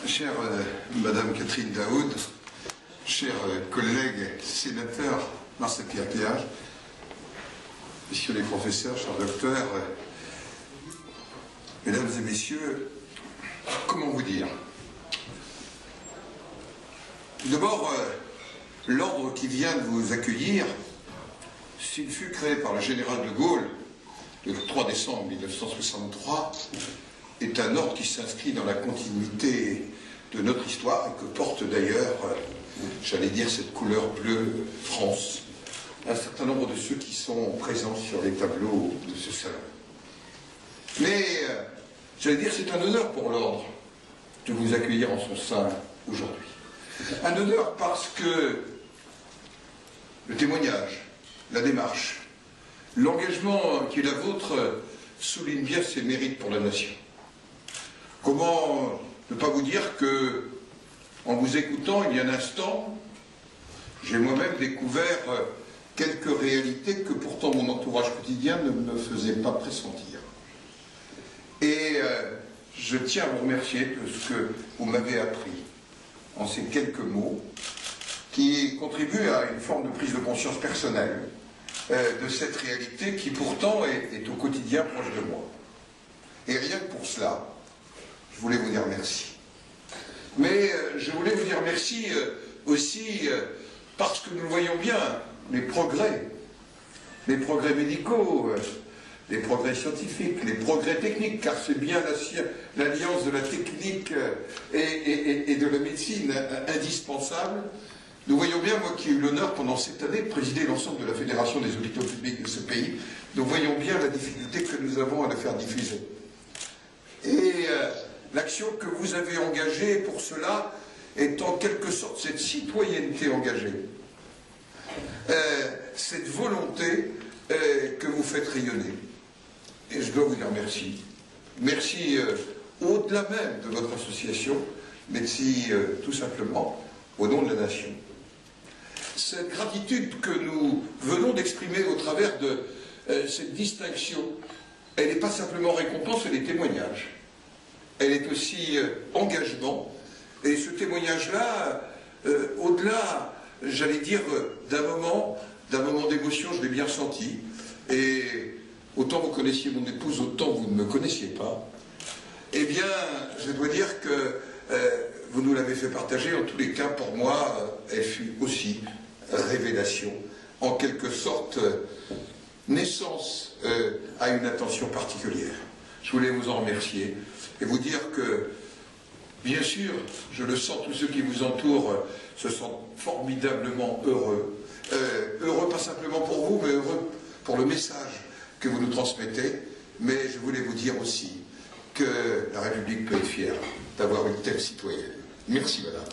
Chère Madame Catherine Daoud, chers collègues sénateurs, Marcel Pierre, messieurs les professeurs, chers docteurs, mesdames et messieurs, comment vous dire? D'abord, l'ordre qui vient de vous accueillir, s'il fut créé par le général de Gaulle le 3 décembre 1963, est un ordre qui s'inscrit dans la continuité de notre histoire et que porte d'ailleurs, j'allais dire, cette couleur bleue France, un certain nombre de ceux qui sont présents sur les tableaux de ce salon. Mais, j'allais dire, c'est un honneur pour l'ordre de vous accueillir en son sein aujourd'hui. Un honneur parce que le témoignage, la démarche, l'engagement qui est la vôtre souligne bien ses mérites pour la nation. Comment ne pas vous dire que, en vous écoutant il y a un instant, j'ai moi-même découvert quelques réalités que pourtant mon entourage quotidien ne me faisait pas pressentir. Et je tiens à vous remercier de ce que vous m'avez appris en ces quelques mots qui contribuent à une forme de prise de conscience personnelle de cette réalité qui pourtant est au quotidien proche de moi. Et rien que pour cela, je voulais vous dire merci. Mais je voulais vous dire merci aussi parce que nous voyons bien les progrès médicaux, les progrès scientifiques, les progrès techniques, car c'est bien l'alliance de la technique et de la médecine indispensable. Nous voyons bien, moi qui ai eu l'honneur pendant cette année de présider l'ensemble de la Fédération des hôpitaux publics de ce pays, nous voyons bien la difficulté que nous avons à la faire diffuser. Et l'action que vous avez engagée pour cela est en quelque sorte cette citoyenneté engagée, cette volonté que vous faites rayonner. Et je dois vous dire merci. Merci au-delà même de votre association, merci tout simplement au nom de la nation. Cette gratitude que nous venons d'exprimer au travers de cette distinction, elle n'est pas simplement récompense, elle est témoignage. Elle est aussi engagement. Et ce témoignage-là, au-delà, j'allais dire, d'un moment d'émotion, je l'ai bien ressenti. Et autant vous connaissiez mon épouse, autant vous ne me connaissiez pas. Eh bien, je dois dire que vous nous l'avez fait partager. En tous les cas, pour moi, elle fut aussi révélation, en quelque sorte naissance à une attention particulière. Je voulais vous en remercier et vous dire que, bien sûr, je le sens, tous ceux qui vous entourent se sentent formidablement heureux. Heureux pas simplement pour vous, mais heureux pour le message que vous nous transmettez. Mais je voulais vous dire aussi que la République peut être fière d'avoir une telle citoyenne. Merci, madame.